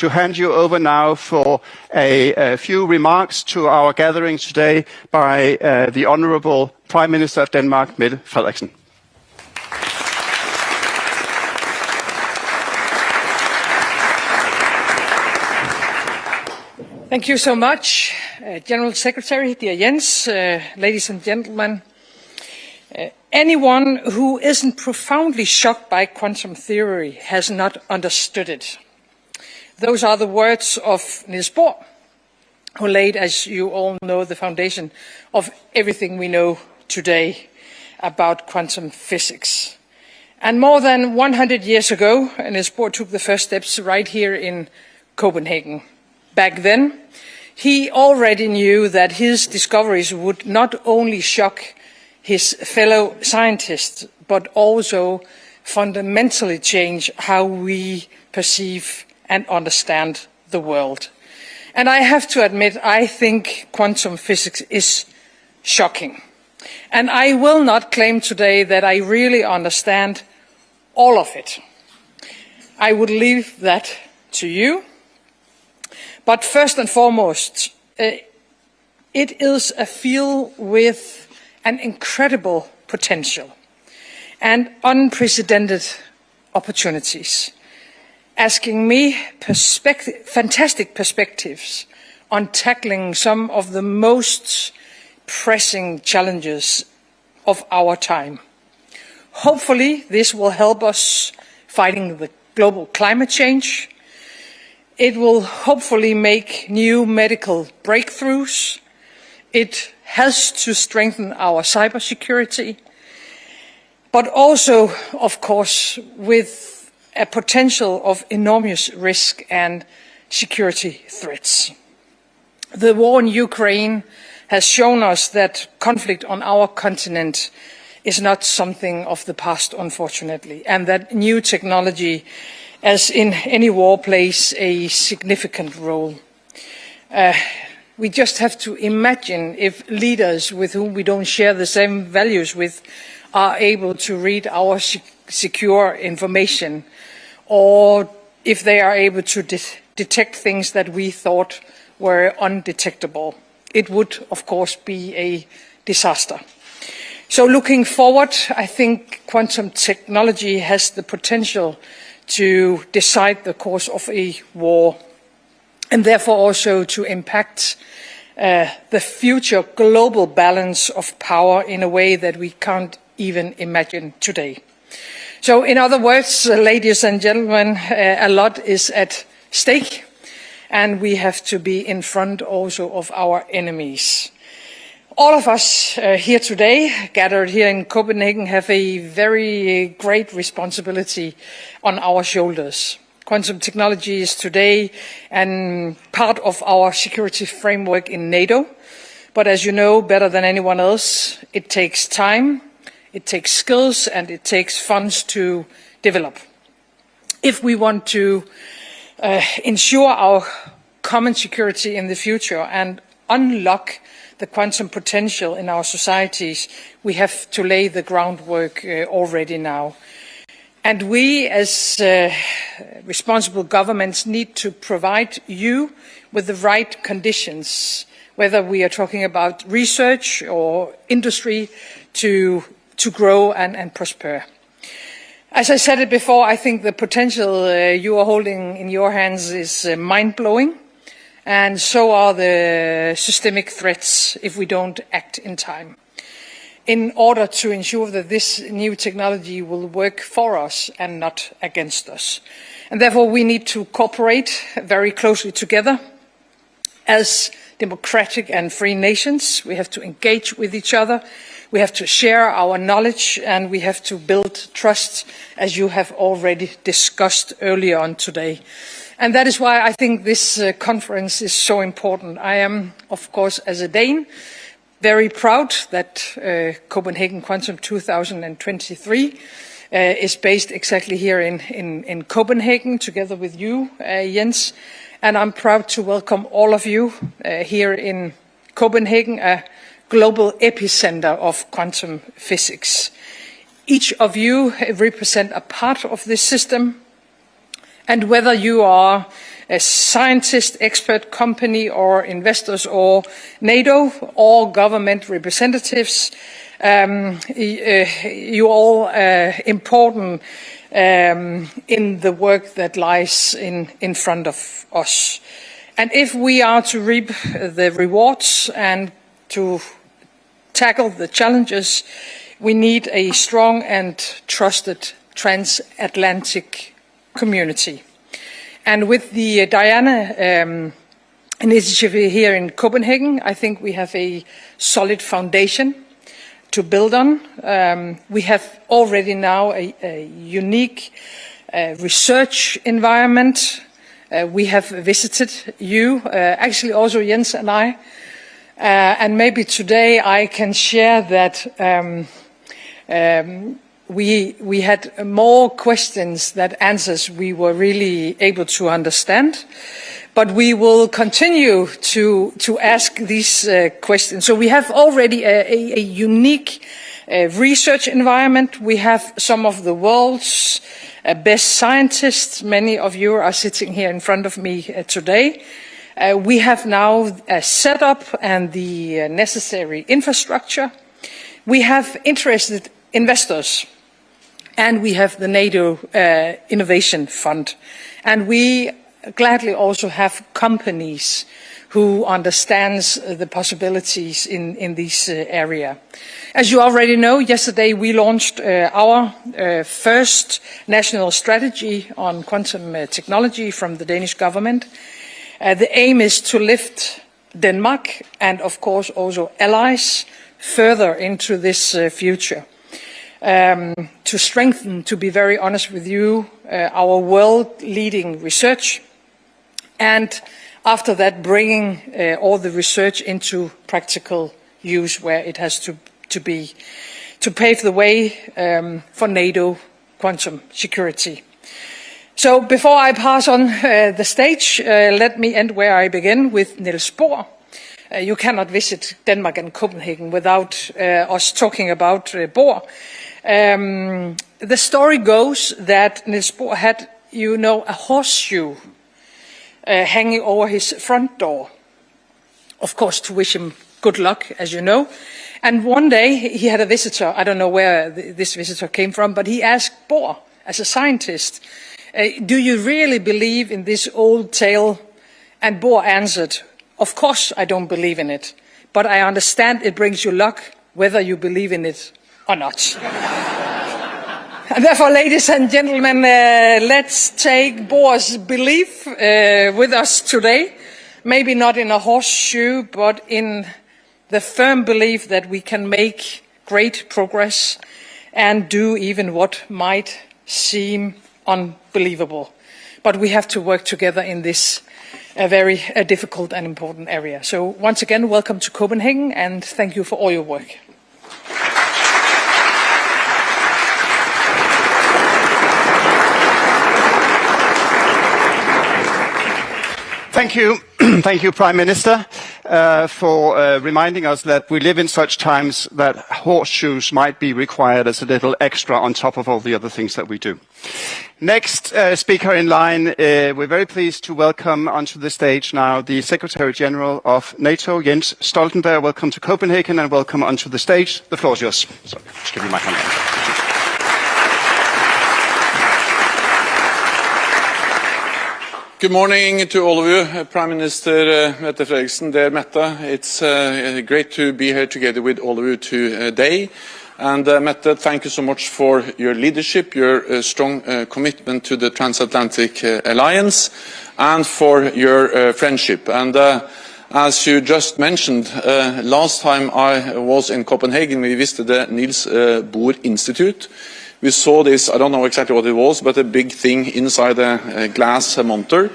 to hand you over now for a few remarks to our gathering today by the Honourable Prime Minister of Denmark, Mette Frederiksen. Thank you so much, General Secretary, dear Jens, ladies and gentlemen. Anyone who isn't profoundly shocked by quantum theory has not understood it. Those are the words of Niels Bohr, who laid, as you all know, the foundation of everything we know today about quantum physics. And more than 100 years ago, Niels Bohr took the first steps right here in Copenhagen. Back then, he already knew that his discoveries would not only shock his fellow scientists, but also fundamentally change how we perceive and understand the world. And I have to admit, I think quantum physics is shocking. And I will not claim today that I really understand all of it. I would leave that to you. But first and foremost, it is a field with an incredible potential and unprecedented opportunities, asking me fantastic perspectives on tackling some of the most pressing challenges of our time. Hopefully, this will help us fighting the global climate change. It will hopefully make new medical breakthroughs. It has to strengthen our cybersecurity, but also, of course, with a potential of enormous risk and security threats. The war in Ukraine has shown us that conflict on our continent is not something of the past, unfortunately, and that new technology, as in any war, plays a significant role. We just have to imagine if leaders with whom we don't share the same values with are able to read our secure information, or if they are able to detect things that we thought were undetectable. It would, of course, be a disaster. So looking forward, I think quantum technology has the potential to decide the course of a war, and therefore also to impact the future global balance of power in a way that we can't even imagine today. So in other words, ladies and gentlemen, a lot is at stake, and we have to be in front also of our enemies. All of us here today, gathered here in Copenhagen, have a very great responsibility on our shoulders. Quantum technology is today and part of our security framework in NATO. But as you know better than anyone else, it takes time, it takes skills, and it takes funds to develop. If we want to ensure our common security in the future and unlock the quantum potential in our societies, we have to lay the groundwork already now. And we, as responsible governments, need to provide you with the right conditions, whether we are talking about research or industry, to grow and prosper. As I said it before, I think the potential you are holding in your hands is mind-blowing, and so are the systemic threats if we don't act in time, in order to ensure that this new technology will work for us and not against us. And therefore we need to cooperate very closely together. As democratic and free nations, we have to engage with each other, we have to share our knowledge, and we have to build trust, as you have already discussed earlier on today. And that is why I think this conference is so important. I am, of course, as a Dane, very proud that Copenhagen Quantum 2023 is based exactly here in Copenhagen, together with you, Jens. And I'm proud to welcome all of you here in Copenhagen, a global epicenter of quantum physics. Each of you represent a part of this system. And whether you are scientist, expert, company or investors or NATO or government representatives. You all important in the work that lies in front of us. And if we are to reap the rewards and to tackle the challenges, we need a strong and trusted transatlantic community. And with the Diana initiative here in Copenhagen, I think we have a solid foundation to build on. We have already now a unique research environment. We have visited you, actually also Jens and I, and maybe today I can share that we had more questions than answers we were really able to understand. But we will continue to ask these questions. So we have already a unique research environment. We have some of the world's best scientists. Many of you are sitting here in front of me today. We have now a setup and the necessary infrastructure. We have interested investors. And we have the NATO Innovation Fund. And we gladly also have companies who understands the possibilities in this area. As you already know, yesterday we launched our first national strategy on quantum technology from the Danish government. The aim is to lift Denmark and of course also allies further into this future. To strengthen, to be very honest with you, our world-leading research, and after that bringing all the research into practical use where it has to be, to pave the way for NATO quantum security. So before I pass on the stage, let me end where I begin with Niels Bohr. You cannot visit Denmark and Copenhagen without us talking about Bohr. The story goes that Niels Bohr had, a horseshoe hanging over his front door, of course to wish him good luck, as you know. And one day he had a visitor, I don't know where this visitor came from, but he asked Bohr, as a scientist, do you really believe in this old tale? And Bohr answered, of course I don't believe in it, but I understand it brings you luck whether you believe in it or not. And therefore, ladies and gentlemen, let's take Bohr's belief with us today. Maybe not in a horseshoe, but in the firm belief that we can make great progress and do even what might seem unbelievable. But we have to work together in this very difficult and important area. So once again, welcome to Copenhagen and thank you for all your work. Thank you. Thank you, Prime Minister, for reminding us that we live in such times that horseshoes might be required as a little extra on top of all the other things that we do. Next speaker in line, we're very pleased to welcome onto the stage now the Secretary General of NATO, Jens Stoltenberg. Welcome to Copenhagen and welcome onto the stage. The floor is yours. Sorry, just give you my hand. Good morning to all of you, Prime Minister Mette Frederiksen, dear Mette. It's great to be here together with all of you today. And Mette, thank you so much for your leadership, your strong commitment to the Transatlantic Alliance, and for your friendship. And as you just mentioned, last time I was in Copenhagen, we visited the Niels Bohr Institute. We saw this, I don't know exactly what it was, but a big thing inside a glass monter.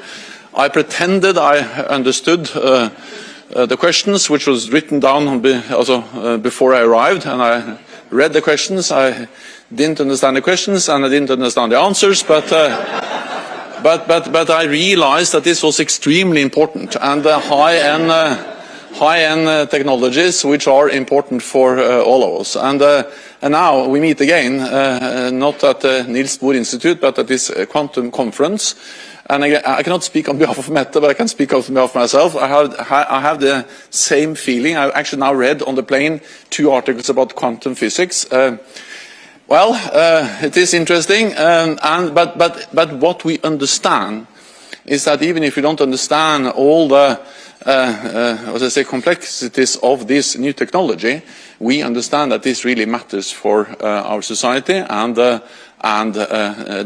I pretended I understood the questions, which was written down before I arrived, and I read the questions. I didn't understand the questions, and I didn't understand the answers, but I realized that this was extremely important, and high-end technologies which are important for all of us. And now we meet again, not at the Niels Bohr Institute, but at this quantum conference. And I cannot speak on behalf of Mette, but I can speak on behalf of myself. I have the same feeling. I actually now read on the plane 2 articles about quantum physics. It is interesting, but what we understand is that even if we don't understand all the complexities of this new technology, we understand that this really matters for our society and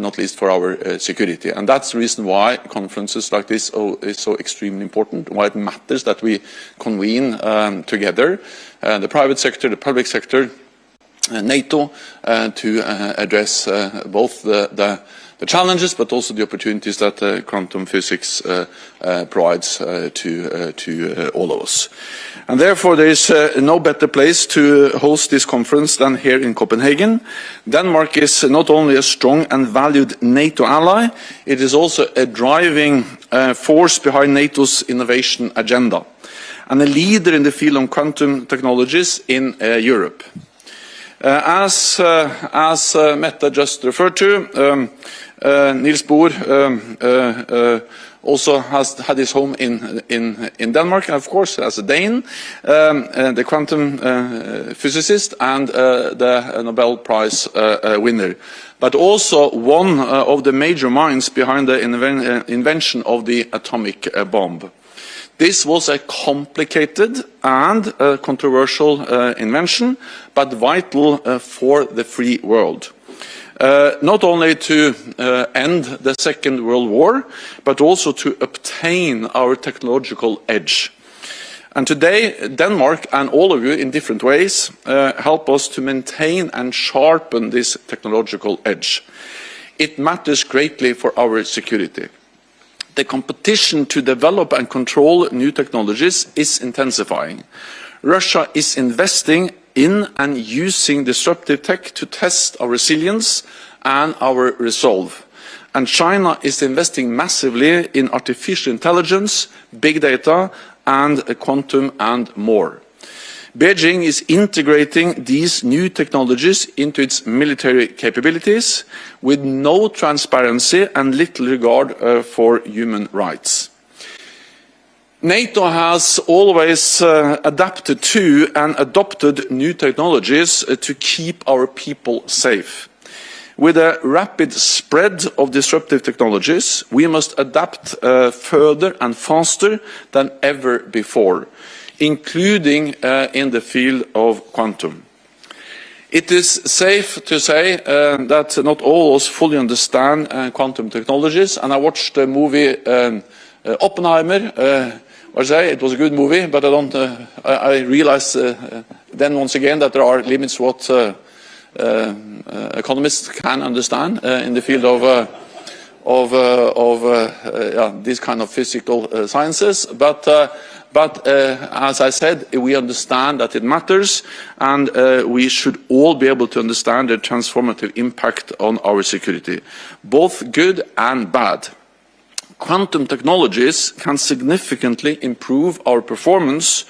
not least for our security. And that's the reason why conferences like this is so extremely important, why it matters that we convene together, the private sector, the public sector, NATO, to address both the challenges but also the opportunities that quantum physics provides to all of us. And therefore there is no better place to host this conference than here in Copenhagen. Denmark is not only a strong and valued NATO ally, it is also a driving force behind NATO's innovation agenda and a leader in the field of quantum technologies in Europe. As Mette just referred to, Niels Bohr also has had his home in Denmark, and of course as a Dane, the quantum physicist and the Nobel Prize winner, but also one of the major minds behind the invention of the atomic bomb. This was a complicated and controversial invention, but vital for the free world. Not only to end the Second World War, but also to obtain our technological edge. And today, Denmark and all of you in different ways help us to maintain and sharpen this technological edge. It matters greatly for our security. The competition to develop and control new technologies is intensifying. Russia is investing in and using disruptive tech to test our resilience and our resolve. And China is investing massively in artificial intelligence, big data, and quantum and more. Beijing is integrating these new technologies into its military capabilities with no transparency and little regard for human rights. NATO has always adapted to and adopted new technologies to keep our people safe. With a rapid spread of disruptive technologies, we must adapt further and faster than ever before, including in the field of quantum. It is safe to say that not all of us fully understand quantum technologies, and I watched the movie Oppenheimer. It was a good movie, but I realized then once again that there are limits what economists can understand in the field of these kind of physical sciences. But as I said, we understand that it matters, and we should all be able to understand the transformative impact on our security, both good and bad. Quantum technologies can significantly improve our performance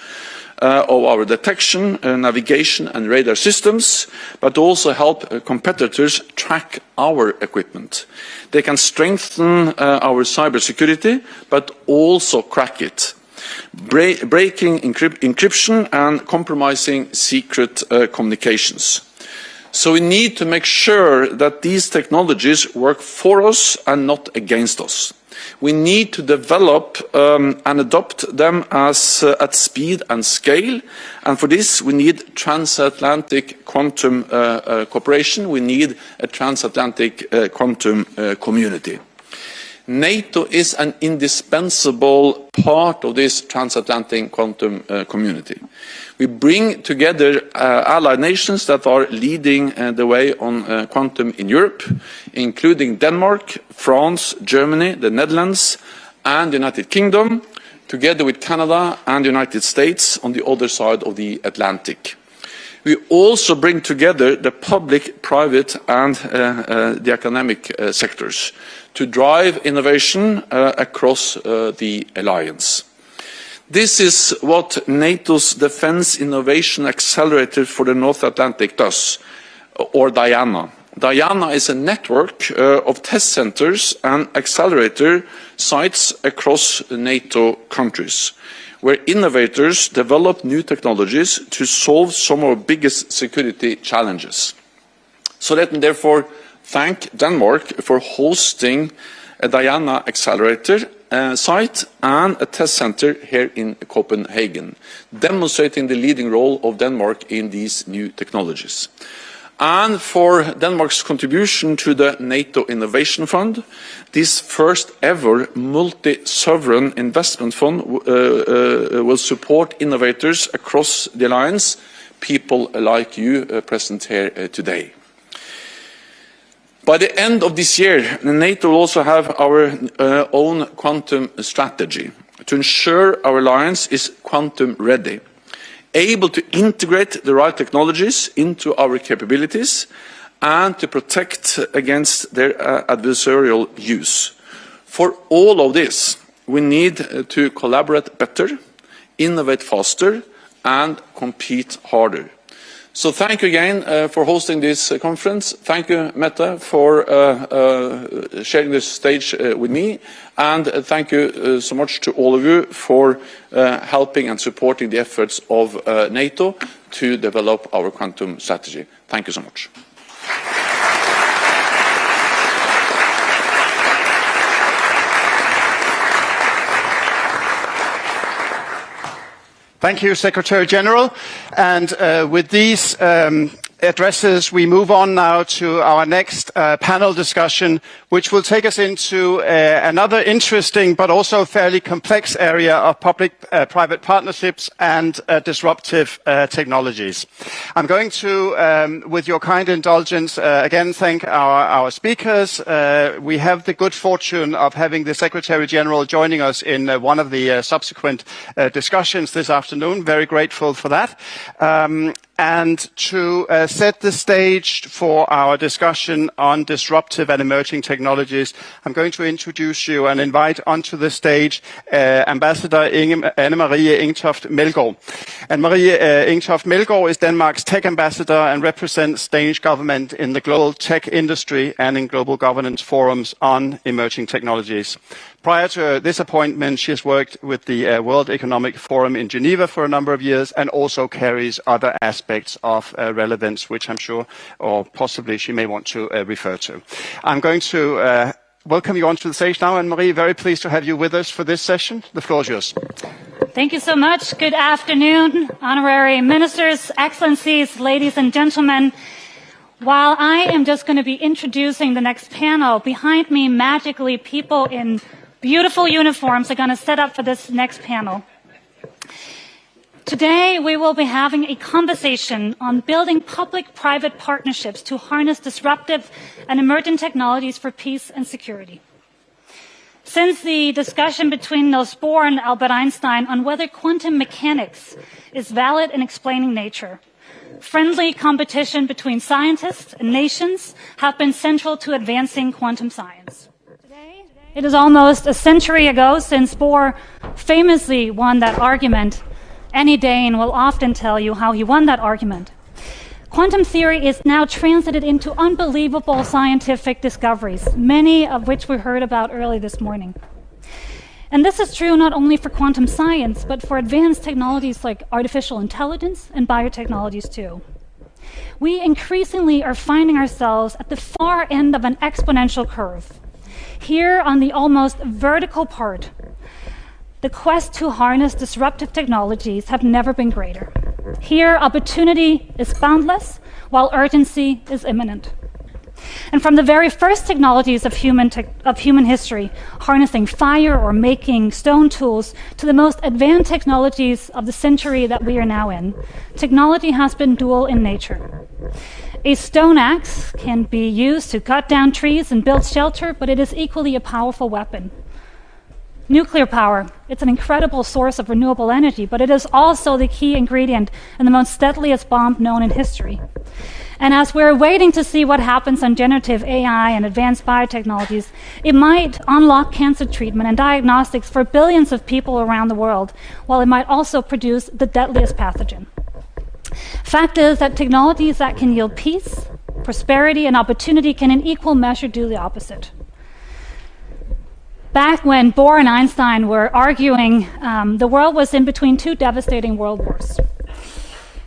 of our detection, navigation and radar systems, but also help competitors track our equipment. They can strengthen our cybersecurity, but also crack it, breaking encryption and compromising secret communications. So we need to make sure that these technologies work for us and not against us. We need to develop and adopt them at speed and scale, and for this we need transatlantic quantum cooperation. We need a transatlantic quantum community. NATO is an indispensable part of this transatlantic quantum community. We bring together allied nations that are leading the way on quantum in Europe, including Denmark, France, Germany, the Netherlands and the United Kingdom, together with Canada and the United States on the other side of the Atlantic. We also bring together the public, private and the academic sectors to drive innovation across the alliance. This is what NATO's Defence Innovation Accelerator for the North Atlantic does, or DIANA. Diana is a network of test centers and accelerator sites across NATO countries, where innovators develop new technologies to solve some of our biggest security challenges. So let me therefore thank Denmark for hosting a Diana accelerator site and a test center here in Copenhagen, demonstrating the leading role of Denmark in these new technologies. And for Denmark's contribution to the NATO Innovation Fund, this first ever multi-sovereign investment fund will support innovators across the alliance, people like you present here today. By the end of this year, NATO will also have our own quantum strategy to ensure our alliance is quantum ready, able to integrate the right technologies into our capabilities and to protect against their adversarial use. For all of this, we need to collaborate better, innovate faster, and compete harder. So thank you again for hosting this conference. Thank you, Mette, for sharing this stage with me. And thank you so much to all of you for helping and supporting the efforts of NATO to develop our quantum strategy. Thank you so much. Thank you, Secretary General. And with these addresses, we move on now to our next panel discussion, which will take us into another interesting but also fairly complex area of public-private partnerships and disruptive technologies. I'm going to, with your kind indulgence, again thank our speakers. We have the good fortune of having the Secretary General joining us in one of the subsequent discussions this afternoon. Very grateful for that. And to set the stage for our discussion on disruptive and emerging technologies, I'm going to introduce you and invite onto the stage Ambassador Anne-Marie Ingtoft-Melgaard. Anne-Marie Ingtoft-Melgaard is Denmark's tech ambassador and represents Danish government in the global tech industry and in global governance forums on emerging technologies. Prior to this appointment, she has worked with the World Economic Forum in Geneva for a number of years and also carries other aspects of relevance, which I'm sure, or possibly she may want to refer to. I'm going to welcome you onto the stage now, Anne-Marie. Very pleased to have you with us for this session. The floor is yours. Thank you so much. Good afternoon, honorary ministers, excellencies, ladies and gentlemen. While I am just going to be introducing the next panel, behind me, magically, people in beautiful uniforms are going to set up for this next panel. Today, we will be having a conversation on building public-private partnerships to harness disruptive and emerging technologies for peace and security. Since the discussion between Niels Bohr and Albert Einstein on whether quantum mechanics is valid in explaining nature, friendly competition between scientists and nations have been central to advancing quantum science. It is almost a century ago since Bohr famously won that argument. Any Dane will often tell you how he won that argument. Quantum theory is now translated into unbelievable scientific discoveries, many of which we heard about early this morning. And this is true not only for quantum science, but for advanced technologies like artificial intelligence and biotechnologies too. We increasingly are finding ourselves at the far end of an exponential curve. Here on the almost vertical part, the quest to harness disruptive technologies have never been greater. Here, opportunity is boundless, while urgency is imminent. And from the very first technologies of human history, harnessing fire or making stone tools, to the most advanced technologies of the century that we are now in, technology has been dual in nature. A stone axe can be used to cut down trees and build shelter, but it is equally a powerful weapon. Nuclear power, it's an incredible source of renewable energy, but it is also the key ingredient in the most deadliest bomb known in history. And as we're waiting to see what happens on generative AI and advanced biotechnologies, it might unlock cancer treatment and diagnostics for billions of people around the world, while it might also produce the deadliest pathogen. Fact is that technologies that can yield peace, prosperity and opportunity can in equal measure do the opposite. Back when Bohr and Einstein were arguing, the world was in between two devastating world wars.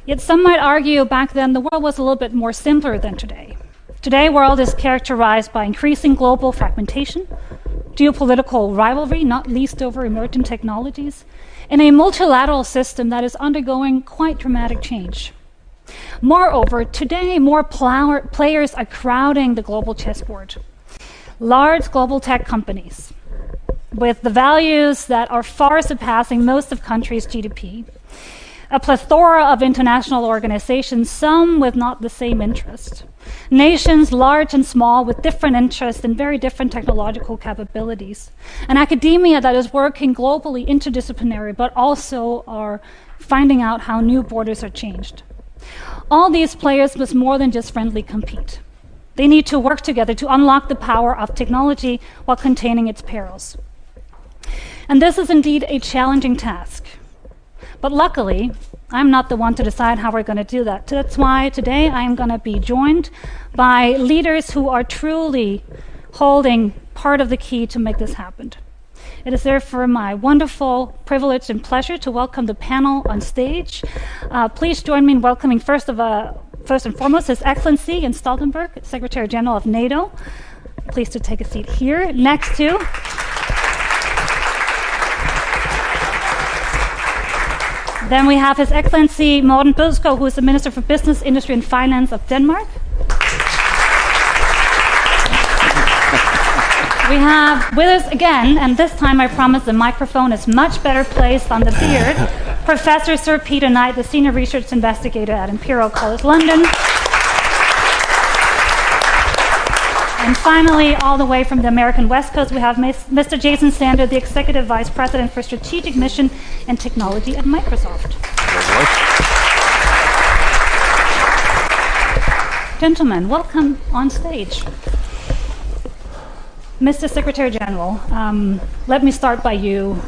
Yet some might argue back then the world was a little bit more simpler than today. Today's world is characterized by increasing global fragmentation, geopolitical rivalry, not least over emerging technologies, and a multilateral system that is undergoing quite dramatic change. Moreover, today more players are crowding the global chessboard. Large global tech companies with the values that are far surpassing most of countries' GDP, a plethora of international organizations, some with not the same interest, nations large and small with different interests and very different technological capabilities, an academia that is working globally interdisciplinary but also are finding out how new borders are changed. All these players must more than just friendly compete. They need to work together to unlock the power of technology while containing its perils. And this is indeed a challenging task. But luckily, I'm not the one to decide how we're going to do that. That's why today I am going to be joined by leaders who are truly holding part of the key to make this happen. It is therefore my wonderful privilege and pleasure to welcome the panel on stage. Please join me in welcoming first and foremost His Excellency Jens Stoltenberg, Secretary General of NATO. Pleased to take a seat here next to Then we have His Excellency Morten Bødskov, who is the Minister for Business, Industry and Finance of Denmark. We have with us again, and this time I promise the microphone is much better placed on the beard, Professor Sir Peter Knight, the Senior Research Investigator at Imperial College London. And finally, all the way from the American West Coast, we have Mr. Jason Sander, the Executive Vice President for Strategic Mission and Technology at Microsoft. Gentlemen, welcome on stage. Mr. Secretary General, let me start by you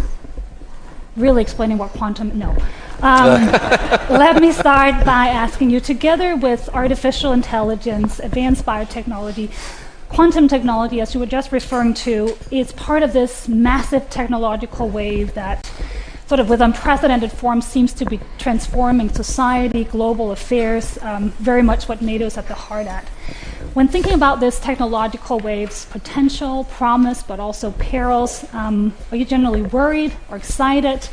really explaining what quantum, no. Let me start by asking you, together with artificial intelligence, advanced biotechnology, quantum technology, as you were just referring to, is part of this massive technological wave that sort of with unprecedented form seems to be transforming society, global affairs, very much what NATO is at the heart at. When thinking about this technological wave's potential, promise, but also perils, are you generally worried or excited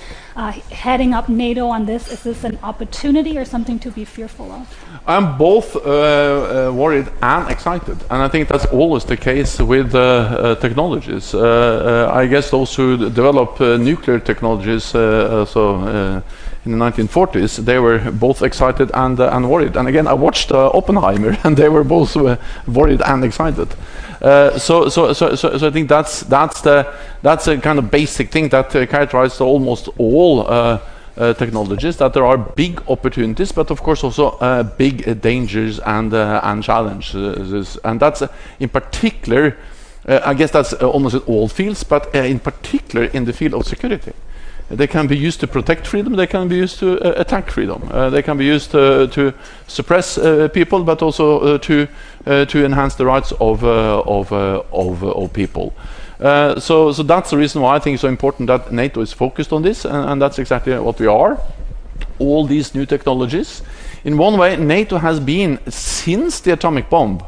heading up NATO on this? Is this an opportunity or something to be fearful of? I'm both worried and excited, and I think that's always the case with technologies. I guess those who develop nuclear technologies, in the 1940s, they were both excited and worried. And again, I watched Oppenheimer, and they were both worried and excited. So I think that's a kind of basic thing that characterizes almost all technologies, that there are big opportunities, but of course also big dangers and challenges. And that's in particular, I guess that's almost in all fields, but in particular in the field of security. They can be used to protect freedom, they can be used to attack freedom. They can be used to suppress people, but also to enhance the rights of people. So that's the reason why I think it's so important that NATO is focused on this, and that's exactly what we are. All these new technologies. In one way, NATO has been, since the atomic bomb,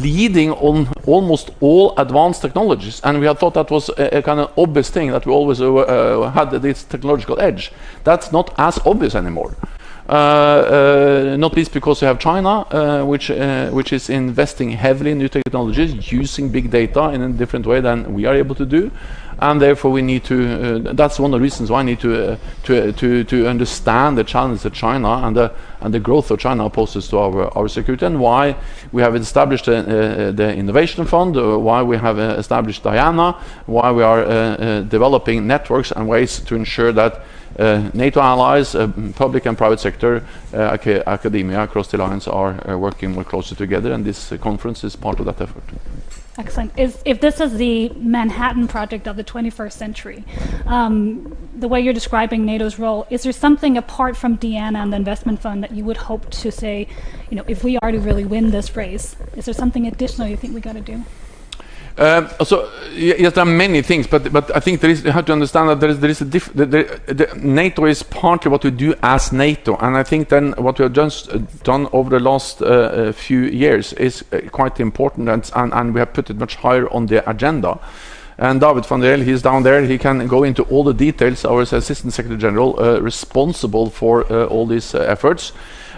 leading on almost all advanced technologies, and we had thought that was a kind of obvious thing, that we always had this technological edge. That's not as obvious anymore. Not least because you have China, which is investing heavily in new technologies, using big data in a different way than we are able to do, and therefore we need to. That's one of the reasons why I need to understand the challenges that China and the growth of China poses to our security, and why we have established the Innovation Fund, why we have established Diana, why we are developing networks and ways to ensure that NATO allies, public and private sector, academia across the alliance are working more closely together, and this conference is part of that effort. Excellent. If this is the Manhattan project of the 21st century, the way you're describing NATO's role, is there something apart from Diana and the investment fund that you would hope to say, if we are to really win this race, is there something additional you think we got to do? Yes, there are many things, but I think you have to understand that there is NATO is partly what we do as NATO, and I think then what we have just done over the last few years is quite important, and we have put it much higher on the agenda. And David van der L, he's down there, he can go into all the details, our Assistant Secretary General, responsible for all these efforts.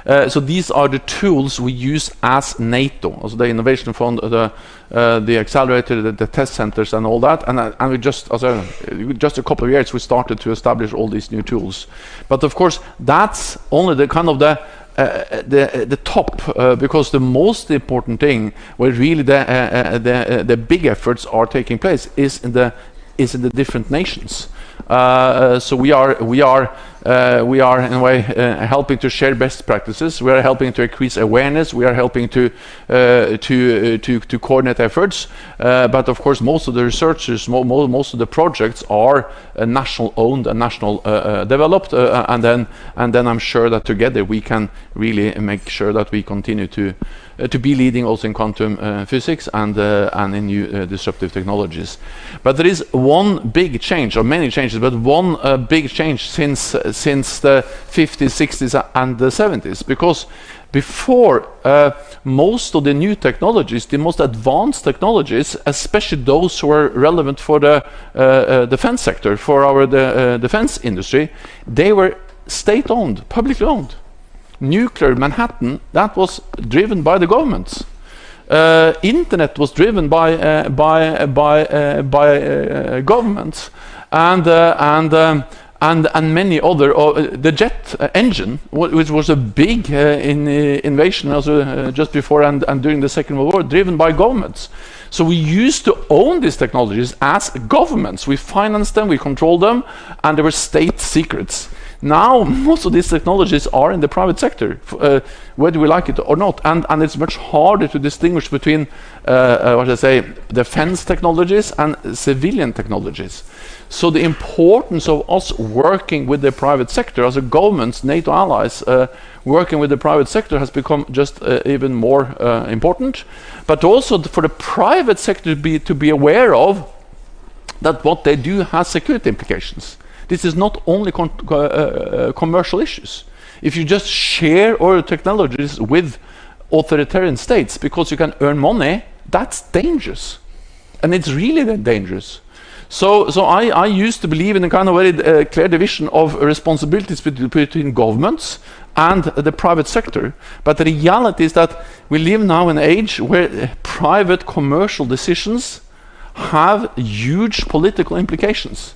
So these are the tools we use as NATO, also the Innovation Fund, the accelerator, the test centers, and all that. And we just a couple of years we started to establish all these new tools. But of course, that's only the kind of the top, because the most important thing, where really the big efforts are taking place, is in the different nations. So we are in a way helping to share best practices. We are helping to increase awareness. We are helping to coordinate efforts. But of course, most of the researchers, most of the projects are national owned and national developed. And then I'm sure that together we can really make sure that we continue to be leading also in quantum physics and in new disruptive technologies. But there is one big change, or many changes, but one big change since the 50s, 60s, and the 70s. Because before, most of the new technologies, the most advanced technologies, especially those who are relevant for the defense sector, for our defense industry, they were state-owned, publicly owned. Nuclear Manhattan, that was driven by the governments. Internet was driven by governments, and many other. The jet engine, which was a big invasion also just before and during the Second World War, driven by governments. So we used to own these technologies as governments. We financed them, we controlled them, and they were state secrets. Now, most of these technologies are in the private sector, whether we like it or not, and it's much harder to distinguish between, defense technologies and civilian technologies. So the importance of us working with the private sector, as a governments, NATO allies, working with the private sector has become just even more important. But also for the private sector to be aware of that what they do has security implications. This is not only commercial issues. If you just share all technologies with authoritarian states because you can earn money, that's dangerous. And it's really dangerous. So I used to believe in a kind of very clear division of responsibilities between governments and the private sector. But the reality is that we live now in an age where private commercial decisions have huge political implications.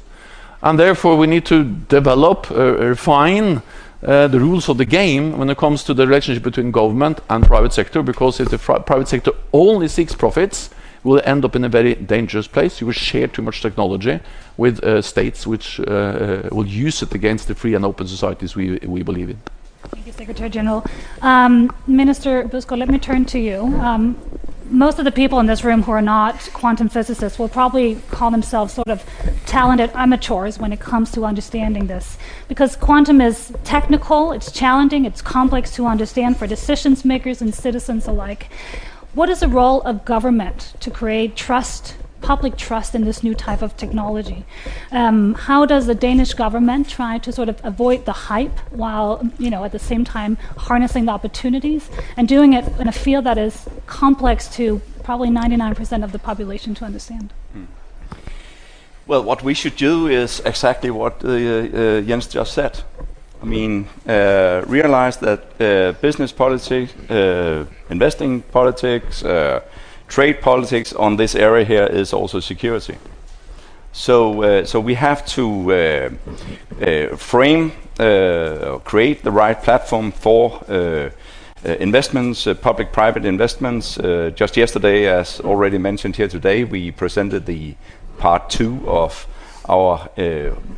And therefore we need to develop, refine the rules of the game when it comes to the relationship between government and private sector, because if the private sector only seeks profits, we'll end up in a very dangerous place. You will share too much technology with states which will use it against the free and open societies we believe in. Thank you, Secretary General. Minister Busko, let me turn to you. Most of the people in this room who are not quantum physicists will probably call themselves sort of talented amateurs when it comes to understanding this, because quantum is technical, it's challenging, it's complex to understand for decision makers and citizens alike. What is the role of government to create trust, public trust in this new type of technology? How does the Danish government try to sort of avoid the hype while, at the same time harnessing the opportunities and doing it in a field that is complex to probably 99% of the population to understand? Well, what we should do is exactly what Jens just said. I mean, realize that business politics, investing politics, trade politics on this area here is also security. So we have to create the right platform for investments, public-private investments. Just yesterday, as already mentioned here today, we presented the part 2 of our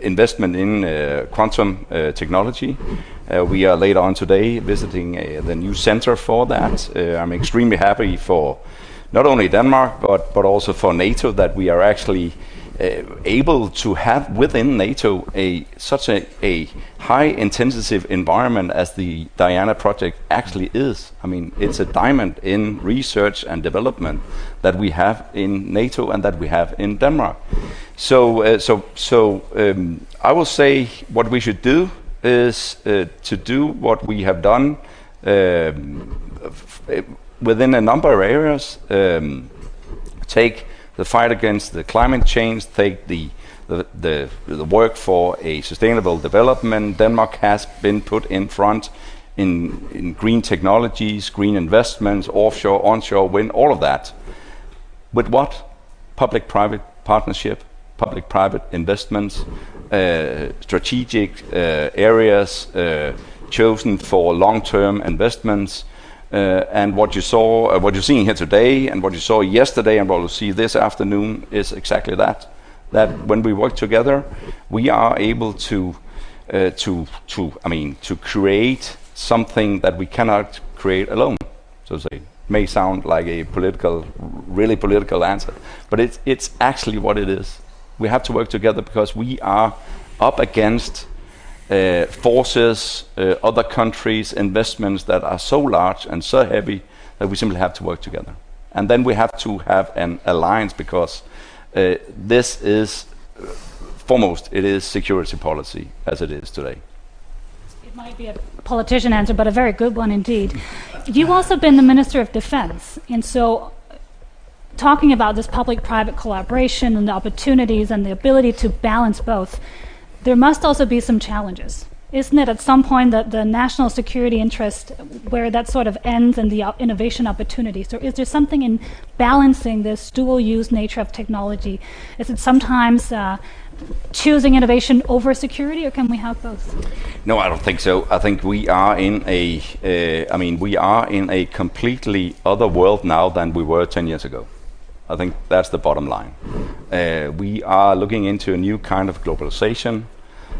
investment in quantum technology. We are later on today visiting the new center for that. I'm extremely happy for not only Denmark, but also for NATO, that we are actually able to have within NATO such a high intensive environment as the Diana project actually is. I mean, it's a diamond in research and development that we have in NATO and that we have in Denmark. So I will say what we should do is to do what we have done within a number of areas. Take the fight against the climate change, take the work for a sustainable development. Denmark has been put in front in green technologies, green investments, offshore, onshore wind, all of that. With what? Public-private partnership, public-private investments, strategic areas chosen for long-term investments. And what you saw, what you're seeing here today, and what you saw yesterday, and what you'll see this afternoon is exactly that. That when we work together, we are able to create something that we cannot create alone. So it may sound like a really political answer, but it's actually what it is. We have to work together because we are up against forces, other countries, investments that are so large and so heavy that we simply have to work together. And then we have to have an alliance because this is, foremost, it is security policy as it is today. It might be a politician answer, but a very good one indeed. You've also been the Minister of Defense, and so talking about this public-private collaboration and the opportunities and the ability to balance both, there must also be some challenges. Isn't it at some point that the national security interest where that sort of ends and the innovation opportunities? Or is there something in balancing this dual-use nature of technology? Is it sometimes choosing innovation over security, or can we have both? No, I don't think so. I think we are in a completely other world now than we were 10 years ago. I think that's the bottom line. We are looking into a new kind of globalization.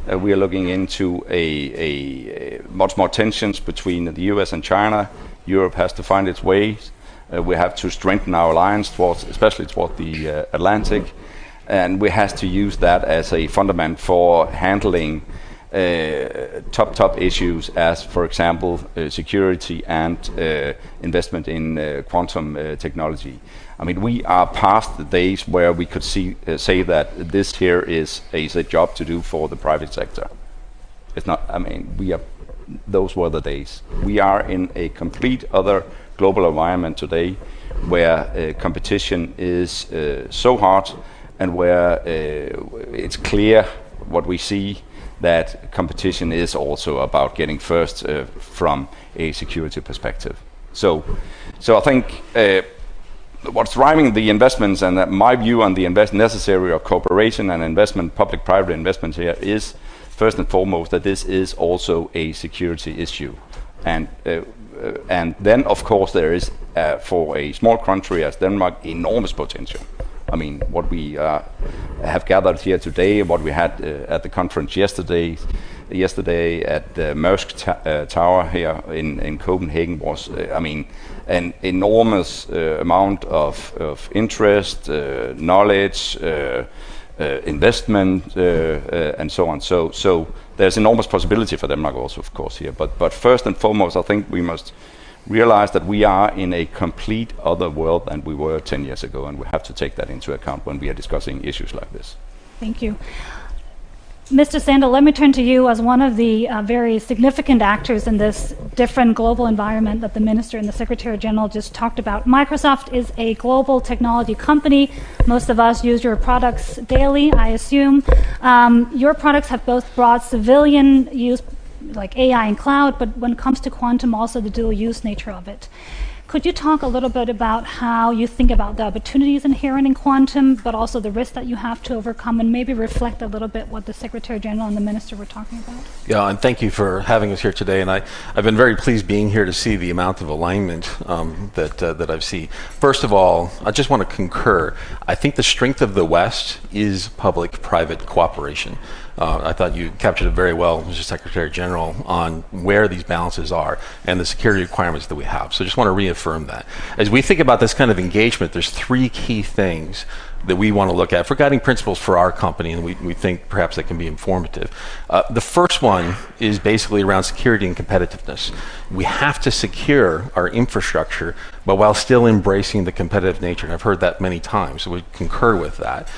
We are looking into a much more tensions between the US and China. Europe has to find its ways. We have to strengthen our alliance especially towards the Atlantic, and we have to use that as a fundament for handling top issues as, for example, security and investment in quantum technology. I mean, we are past the days where we could say that this here is a job to do for the private sector. It's not. I mean, those were the days. We are in a complete other global environment today, where competition is so hard, and where it's clear what we see, that competition is also about getting first from a security perspective. So I think what's driving the investments, and my view on the necessary of cooperation and investment, public-private investments here, is first and foremost that this is also a security issue, and then of course there is for a small country as Denmark enormous potential. I mean, what we have gathered here today, what we had at the conference yesterday at the Maersk Tower here in Copenhagen was, an enormous amount of interest, knowledge, investment, and so on. So there's enormous possibility for Denmark also, of course, here. But first and foremost, I think we must realize that we are in a complete other world than we were 10 years ago, and we have to take that into account when we are discussing issues like this. Thank you. Mr. Sandel, let me turn to you as one of the very significant actors in this different global environment that the Minister and the Secretary General just talked about. Microsoft is a global technology company. Most of us use your products daily, I assume. Your products have both broad civilian use, like AI and cloud, but when it comes to quantum, also the dual-use nature of it. Could you talk a little bit about how you think about the opportunities inherent in quantum, but also the risks that you have to overcome, and maybe reflect a little bit what the Secretary General and the Minister were talking about? Yeah, and thank you for having us here today. And I've been very pleased being here to see the amount of alignment that I've seen. First of all, I just want to concur. I think the strength of the West is public-private cooperation. I thought you captured it very well, Mr. Secretary General, on where these balances are and the security requirements that we have. So I just want to reaffirm that. As we think about this kind of engagement, there's three key things that we want to look at for guiding principles for our company, and we think perhaps that can be informative. The first one is basically around security and competitiveness. We have to secure our infrastructure, but while still embracing the competitive nature. And I've heard that many times, so we concur with that.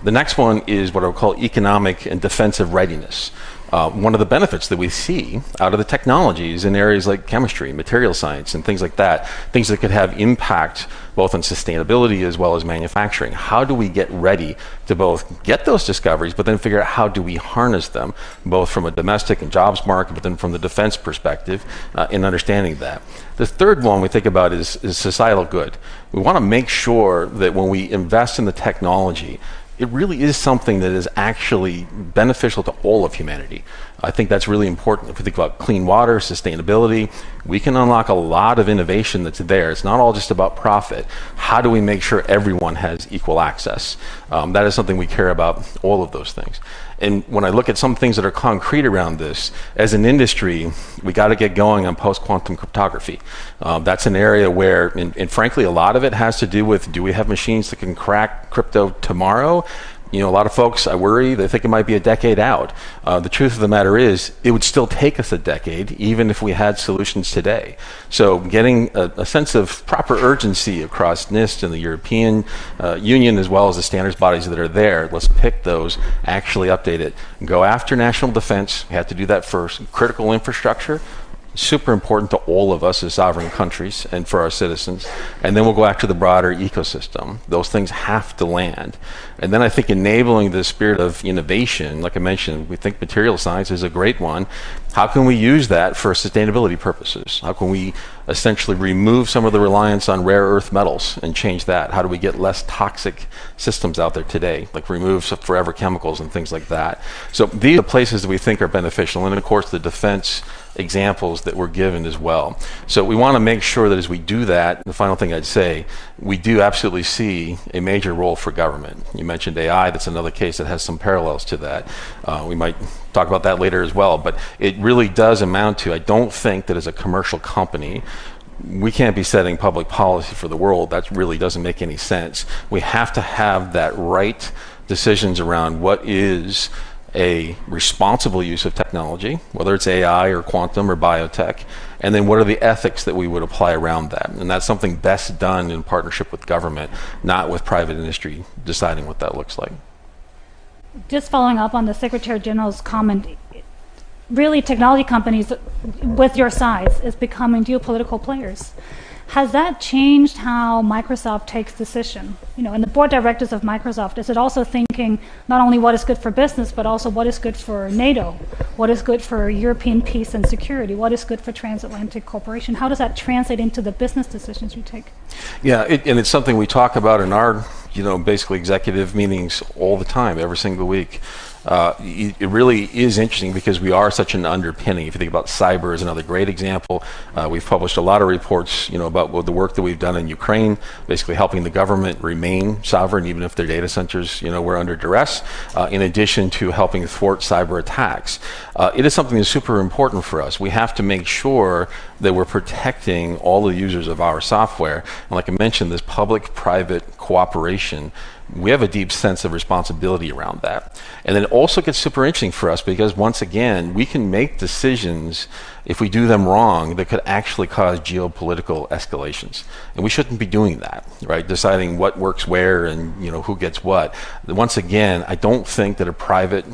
The next one is what I would call economic and defensive readiness. One of the benefits that we see out of the technologies in areas like chemistry, material science, and things like that, things that could have impact both on sustainability as well as manufacturing. How do we get ready to both get those discoveries, but then figure out how do we harness them, both from a domestic and jobs market, but then from the defense perspective, in understanding that. The third one we think about is societal good. We want to make sure that when we invest in the technology, it really is something that is actually beneficial to all of humanity. I think that's really important. If we think about clean water, sustainability, we can unlock a lot of innovation that's there. It's not all just about profit. How do we make sure everyone has equal access? That is something we care about, all of those things. And when I look at some things that are concrete around this, as an industry, we got to get going on post-quantum cryptography. That's an area where, and frankly, a lot of it has to do with, do we have machines that can crack crypto tomorrow? You know, a lot of folks, I worry, they think it might be a decade out. The truth of the matter is, it would still take us a decade, even if we had solutions today. So getting a sense of proper urgency across NIST and the European Union, as well as the standards bodies that are there, let's pick those, actually update it. Go after national defense, we have to do that first. Critical infrastructure, super important to all of us as sovereign countries and for our citizens. And then we'll go after the broader ecosystem. Those things have to land. And then I think enabling the spirit of innovation, like I mentioned, we think material science is a great one. How can we use that for sustainability purposes? How can we essentially remove some of the reliance on rare earth metals and change that? How do we get less toxic systems out there today, like remove some forever chemicals and things like that? So these are places that we think are beneficial. And of course, the defense examples that were given as well. So we want to make sure that as we do that, the final thing I'd say, we do absolutely see a major role for government. You mentioned AI, that's another case that has some parallels to that. We might talk about that later as well, but it really does amount to, I don't think that as a commercial company, we can't be setting public policy for the world. That really doesn't make any sense. We have to have that right decisions around what is a responsible use of technology, whether it's AI or quantum or biotech, and then what are the ethics that we would apply around that. And that's something best done in partnership with government, not with private industry deciding what that looks like. Just following up on the Secretary General's comment, really technology companies with your size is becoming geopolitical players. Has that changed how Microsoft takes decision? You know, in the board of directors of Microsoft, is it also thinking not only what is good for business, but also what is good for NATO? What is good for European peace and security? What is good for Transatlantic cooperation? How does that translate into the business decisions you take? Yeah, and it's something we talk about in our, basically executive meetings all the time, every single week. It really is interesting because we are such an underpinning. If you think about cyber as another great example, we've published a lot of reports, about the work that we've done in Ukraine, basically helping the government remain sovereign even if their data centers, were under duress, in addition to helping thwart cyber attacks. It is something that's super important for us. We have to make sure that we're protecting all the users of our software. And like I mentioned, this public-private cooperation, we have a deep sense of responsibility around that. And then it also gets super interesting for us because once again, we can make decisions if we do them wrong that could actually cause geopolitical escalations. And we shouldn't be doing that, right? Deciding what works where and who gets what. Once again, I don't think that a private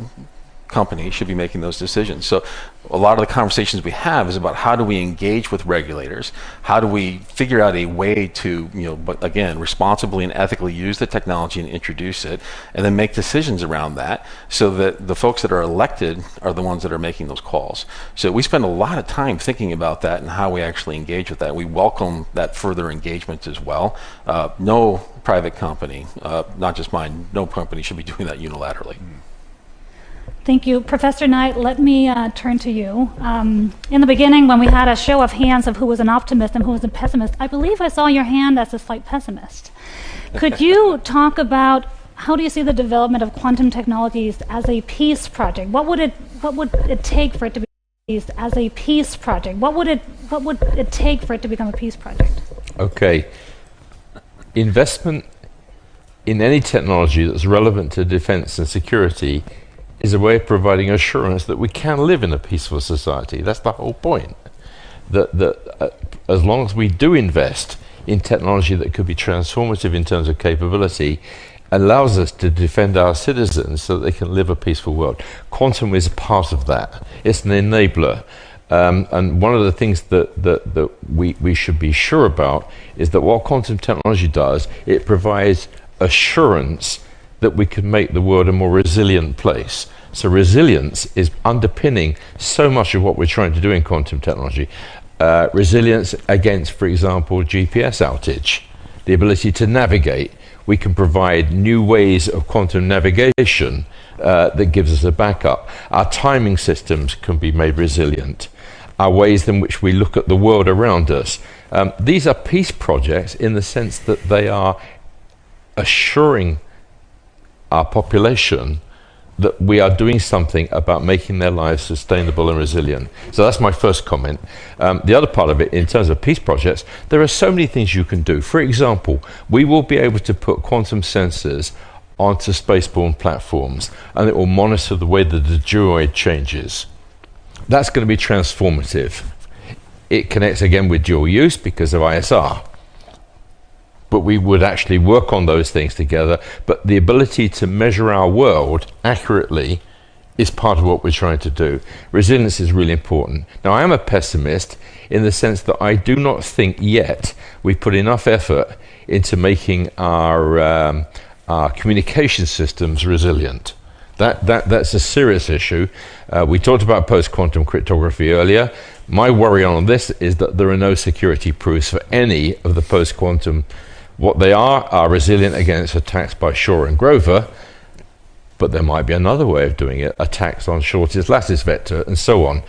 company should be making those decisions. So a lot of the conversations we have is about how do we engage with regulators? How do we figure out a way to, but again, responsibly and ethically use the technology and introduce it, and then make decisions around that so that the folks that are elected are the ones that are making those calls. So we spend a lot of time thinking about that and how we actually engage with that. We welcome that further engagement as well. No private company, not just mine, no company should be doing that unilaterally. Thank you. Professor Knight, let me turn to you. In the beginning, when we had a show of hands of who was an optimist and who was a pessimist, I believe I saw your hand as a slight pessimist. Could you talk about how do you see the development of quantum technologies as a peace project? What would it take for it to be as a peace project? What would it take for it to become a peace project? Okay. Investment in any technology that's relevant to defense and security is a way of providing assurance that we can live in a peaceful society. That's the whole point. As long as we do invest in technology that could be transformative in terms of capability, allows us to defend our citizens so that they can live a peaceful world. Quantum is part of that. It's an enabler. And one of the things that we should be sure about is that what quantum technology does, it provides assurance that we can make the world a more resilient place. So resilience is underpinning so much of what we're trying to do in quantum technology. Resilience against, for example, GPS outage, the ability to navigate. We can provide new ways of quantum navigation that gives us a backup. Our timing systems can be made resilient. Our ways in which we look at the world around us. These are peace projects in the sense that they are assuring our population that we are doing something about making their lives sustainable and resilient. So that's my first comment. The other part of it, in terms of peace projects, there are so many things you can do. For example, we will be able to put quantum sensors onto spaceborne platforms, and it will monitor the way that the droid changes. That's going to be transformative. It connects again with dual use because of ISR. But we would actually work on those things together. But the ability to measure our world accurately is part of what we're trying to do. Resilience is really important. Now, I am a pessimist in the sense that I do not think yet we put enough effort into making our communication systems resilient. That's a serious issue. We talked about post-quantum cryptography earlier. My worry on this is that there are no security proofs for any of the post-quantum. What they are resilient against attacks by Shaw and Grover, but there might be another way of doing it, attacks on Shorty's lattice vector, and so on.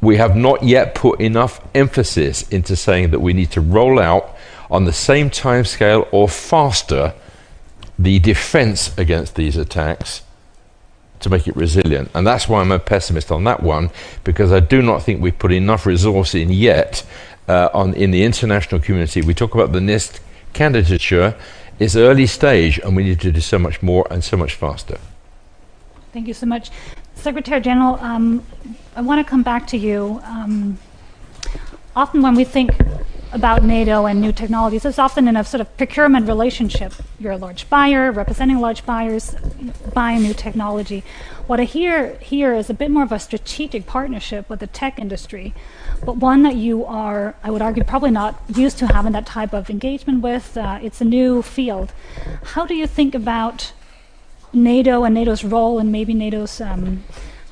We have not yet put enough emphasis into saying that we need to roll out on the same time scale or faster the defense against these attacks to make it resilient. And that's why I'm a pessimist on that one, because I do not think we've put enough resource in yet in the international community. We talk about the NIST candidature. It's early stage, and we need to do so much more and so much faster. Thank you so much. Secretary General, I want to come back to you. Often when we think about NATO and new technologies, it's often in a sort of procurement relationship. You're a large buyer, representing large buyers, buying new technology. What I hear here is a bit more of a strategic partnership with the tech industry, but one that you are, I would argue, probably not used to having that type of engagement with. It's a new field. How do you think about NATO and NATO's role, and maybe NATO's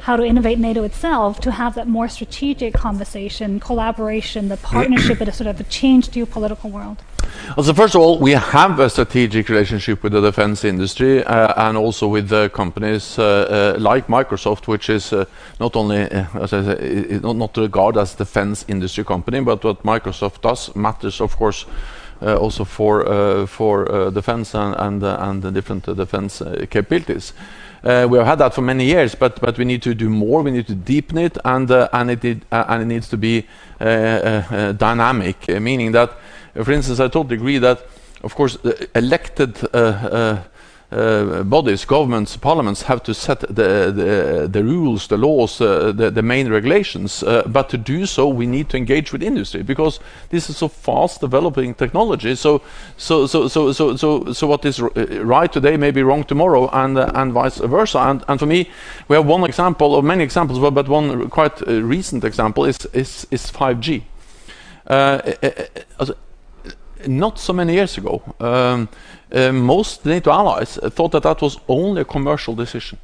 how to innovate NATO itself to have that more strategic conversation, collaboration, the partnership in a sort of a changed geopolitical world? Well, so first of all, we have a strategic relationship with the defense industry and also with companies like Microsoft, which is not only, as I say, not regarded as a defense industry company, but what Microsoft does matters, of course, also for defense and the different defense capabilities. We have had that for many years, but we need to do more. We need to deepen it, and it needs to be dynamic, meaning that, for instance, I totally agree that, of course, elected bodies, governments, parliaments have to set the rules, the laws, the main regulations. But to do so, we need to engage with industry, because this is so fast developing technology. So what is right today may be wrong tomorrow, and vice versa. And for me, we have one example of many examples, but one quite recent example is 5G. Not so many years ago, most NATO allies thought that was only a commercial decision.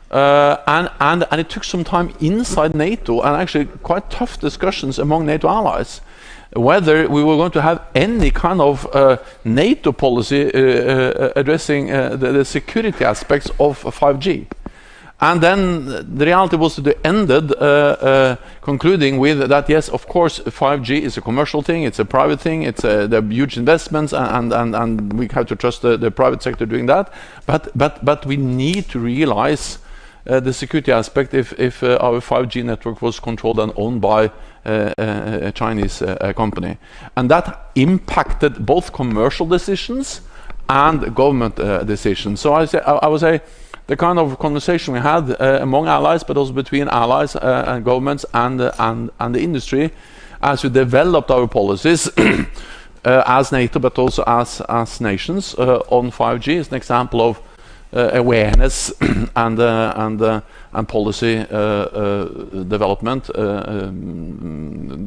And it took some time inside NATO, and actually quite tough discussions among NATO allies, whether we were going to have any kind of NATO policy addressing the security aspects of 5G. And then the reality was that they ended concluding with that, yes, of course, 5G is a commercial thing, it's a private thing, there are huge investments, and we have to trust the private sector doing that. But we need to realize the security aspect if our 5G network was controlled and owned by Chinese company, and that impacted both commercial decisions and government decisions. So I would say the kind of conversation we had among allies, but also between allies and governments and the industry, as we developed our policies as NATO, but also as nations on 5G, is an example of awareness and policy development,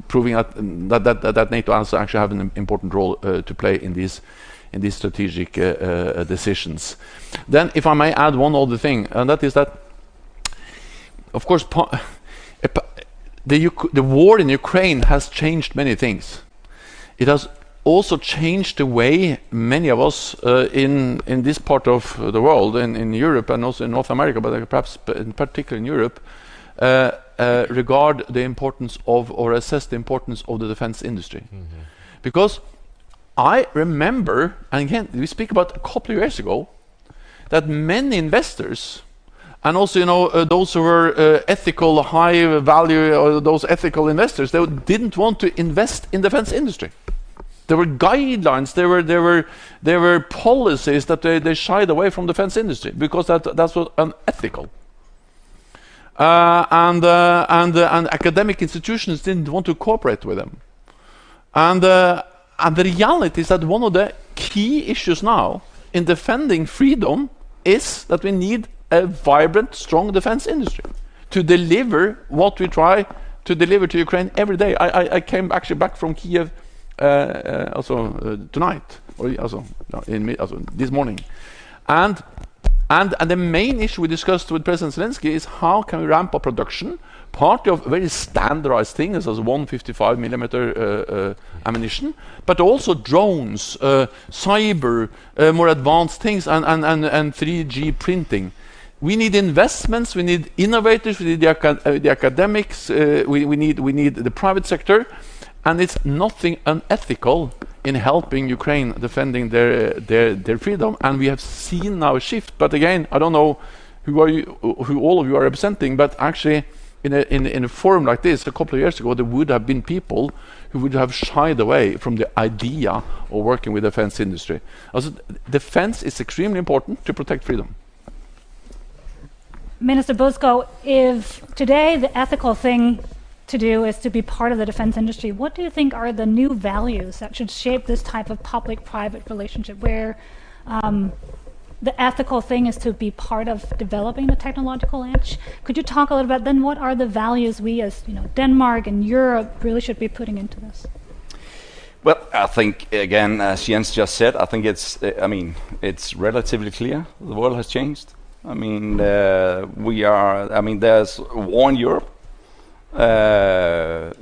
proving that NATO has actually have an important role to play in these strategic decisions. Then, if I may add one other thing, and that is that, of course, the war in Ukraine has changed many things. It has also changed the way many of us in this part of the world, in Europe and also in North America, but perhaps in particular in Europe, regard the importance of, or assess the importance of, the defense industry. Mm-hmm. Because I remember, and again, we speak about a couple of years ago, that many investors, and also those who were ethical, high value, or those ethical investors, they didn't want to invest in defense industry. There were guidelines, there were policies that they shied away from defense industry because that was unethical. And academic institutions didn't want to cooperate with them. And the reality is that one of the key issues now in defending freedom is that we need a vibrant, strong defense industry to deliver what we try to deliver to Ukraine every day. I came actually back from Kiev tonight, or this morning, and the main issue we discussed with President Zelensky is how can we ramp up production, partly of very standardized things as 155mm ammunition, but also drones, cyber, more advanced things, and 3G printing. We need investments, we need innovators, we need the academics, we need the private sector. And it's nothing unethical in helping Ukraine defending their freedom. And we have seen now a shift. But again, I don't know who all of you are representing, but actually in a forum like this a couple of years ago, there would have been people who would have shied away from the idea of working with the defense industry. Also, defense is extremely important to protect freedom. Minister Busko, if today the ethical thing to do is to be part of the defense industry, what do you think are the new values that should shape this type of public-private relationship where the ethical thing is to be part of developing the technological edge? Could you talk a little bit then what are the values we as Denmark and Europe really should be putting into this? Well, I think again, as Jens just said, I think it's relatively clear. The world has changed. There's war in Europe. I'm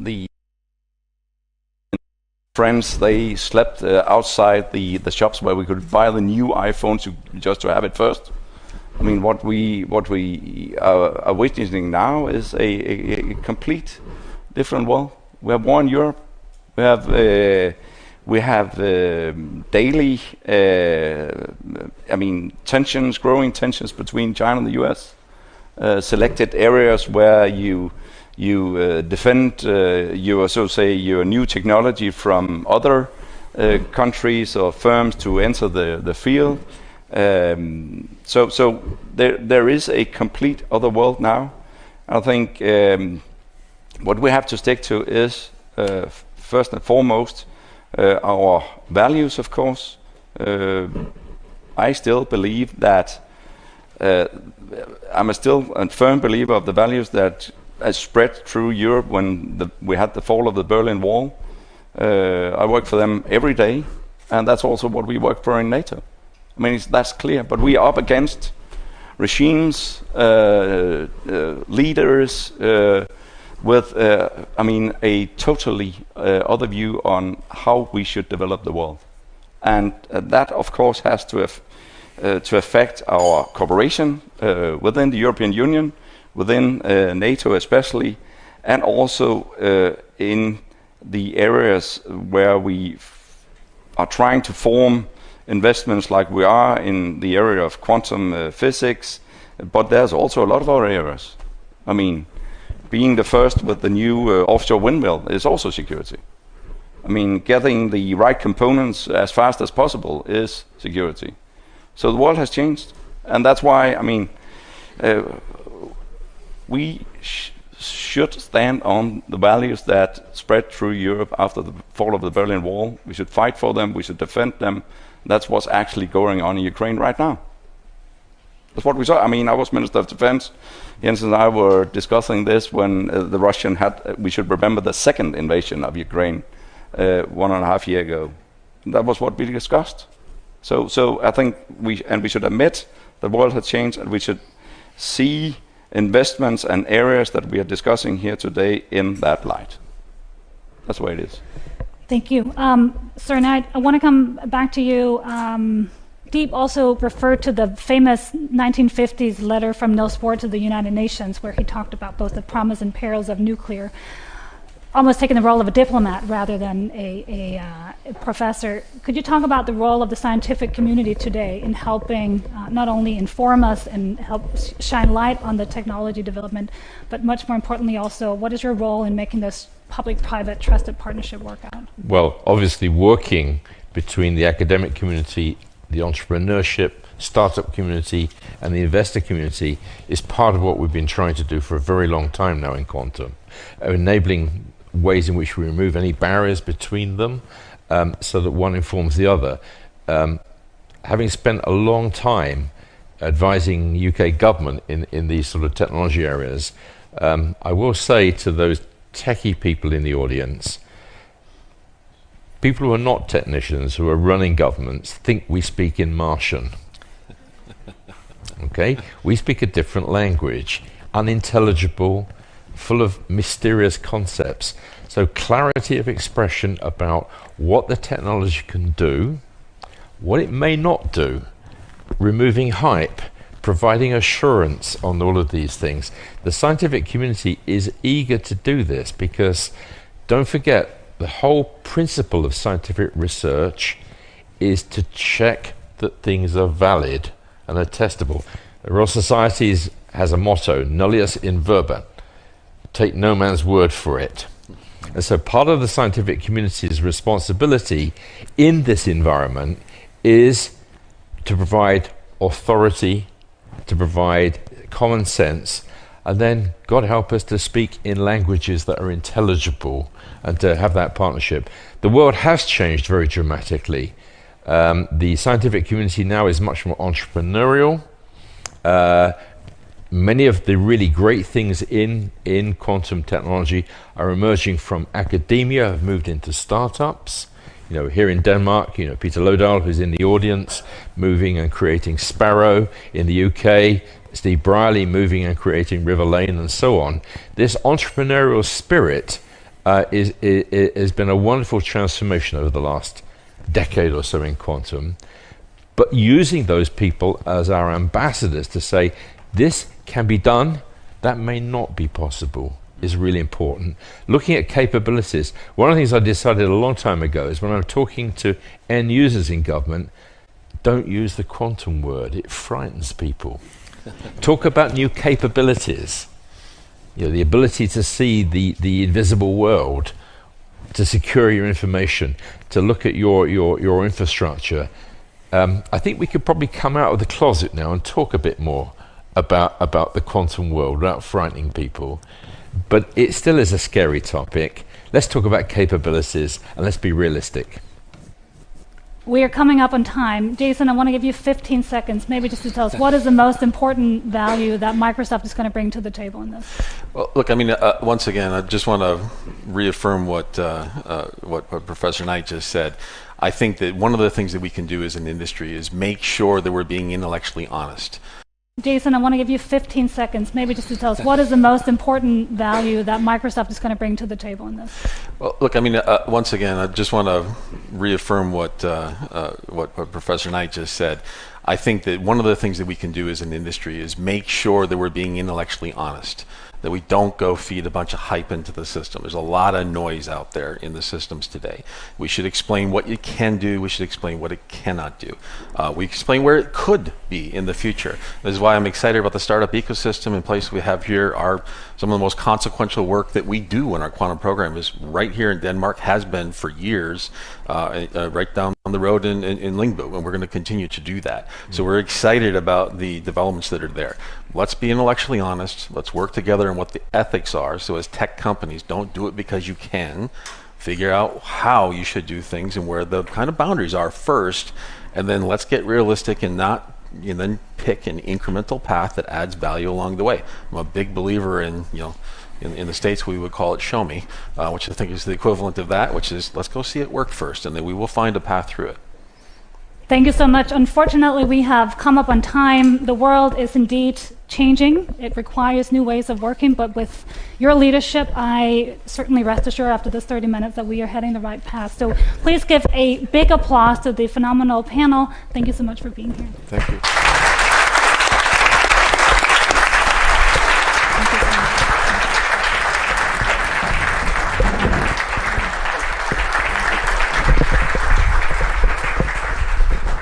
the friends. They slept outside the shops where we could buy the new iPhones just to have it first. What we are witnessing now is a complete different world. We have war in Europe. We have daily, growing tensions between China and the US. Selected areas where you defend your new technology from other countries or firms to enter the field. So there is a complete other world now. I think what we have to stick to is first and foremost our values, of course. I still believe that I'm still a firm believer of the values that has spread through Europe when we had the fall of the Berlin Wall. I work for them every day, and that's also what we work for in NATO. That's clear, but we are up against regimes, leaders, with a totally other view on how we should develop the world, and that of course has to affect our cooperation within the European Union, within NATO especially, and also in the areas where we are trying to form investments, like we are in the area of quantum physics, But there's also a lot of other areas. I mean, being the first with the new offshore windmill is also security. I mean, getting the right components as fast as possible is security. So the world has changed, and that's why, I mean, we should stand on the values that spread through Europe after the fall of the Berlin Wall. We should fight for them, we should defend them. That's what's actually going on in Ukraine right now. That's what we saw. I mean, I was Minister of Defense. Jens and I were discussing this when the Russian had, we should remember the second invasion of Ukraine 1.5 years ago. And that was what we discussed. So I think we should admit the world has changed, and we should see investments and areas that we are discussing here today in that light. That's the way it is. Thank you. Sir Knight, I want to come back to you. Deep also referred to the famous 1950s letter from Niels Bohr to the United Nations, where he talked about both the promise and perils of nuclear, almost taking the role of a diplomat rather than a professor. Could you talk about the role of the scientific community today in helping not only inform us and help shine light on the technology development, but much more importantly also, what is your role in making this public-private trusted partnership work out? Well, obviously working between the academic community, the entrepreneurship, startup community, and the investor community is part of what we've been trying to do for a very long time now in quantum, enabling ways in which we remove any barriers between them so that one informs the other. Having spent a long time advising UK government in these sort of technology areas, I will say to those techie people in the audience, people who are not technicians, who are running governments, think we speak in Martian. Okay? We speak a different language, unintelligible, full of mysterious concepts. So clarity of expression about what the technology can do, what it may not do, removing hype, providing assurance on all of these things. The scientific community is eager to do this because, don't forget, the whole principle of scientific research is to check that things are valid and are testable. The Royal Society has a motto, nullius in verba, take no man's word for it. And so part of the scientific community's responsibility in this environment is to provide authority, to provide common sense, and then, God help us, to speak in languages that are intelligible and to have that partnership. The world has changed very dramatically. The scientific community now is much more entrepreneurial. Many of the really great things in quantum technology are emerging from academia, have moved into startups. You know, here in Denmark, you know, Peter Lodal, who's in the audience, moving and creating Sparrow. In the UK, Steve Brierley moving and creating River Lane, and so on. This entrepreneurial spirit has been a wonderful transformation over the last decade or so in quantum. But using those people as our ambassadors to say, this can be done, that may not be possible, is really important. Looking at capabilities, one of the things I decided a long time ago is when I'm talking to end users in government, don't use the quantum word, it frightens people. Talk about new capabilities, you know, the ability to see the invisible world, to secure your information, to look at your infrastructure. I think we could probably come out of the closet now and talk a bit more about the quantum world without frightening people. But it still is a scary topic. Let's talk about capabilities and let's be realistic. We are coming up on time. Jason, I want to give you 15 seconds, maybe just to tell us what is the most important value that Microsoft is going to bring to the table in this? Well, look, I mean, once again, I just want to reaffirm what Professor Knight just said. I think that one of the things that we can do as an industry is make sure that we're being intellectually honest. Jason, I want to give you 15 seconds, maybe just to tell us what is the most important value that Microsoft is going to bring to the table in this? Well, look, I mean, once again, I just want to reaffirm what Professor Knight just said. I think that one of the things that we can do as an industry is make sure that we're being intellectually honest, that we don't go feed a bunch of hype into the system. There's a lot of noise out there in the systems today. We should explain what it can do. We should explain what it cannot do. We explain where it could be in the future. This is why I'm excited about the startup ecosystem in place we have here. Some of the most consequential work that we do in our quantum program is right here in Denmark, has been for years, right down the road in Lyngby, and we're going to continue to do that. So we're excited about the developments that are there. Let's be intellectually honest. Let's work together on what the ethics are. So as tech companies, don't do it because you can. Figure out how you should do things and where the kind of boundaries are first, and then let's get realistic and then pick an incremental path that adds value along the way. I'm a big believer in, in the States we would call it show me, which I think is the equivalent of that, which is let's go see it work first, and then we will find a path through it. Thank you so much. Unfortunately, we have come up on time. The world is indeed changing. It requires new ways of working, but with your leadership, I certainly rest assured after this 30 minutes that we are heading the right path. So please give a big applause to the phenomenal panel. Thank you so much for being here. Thank you.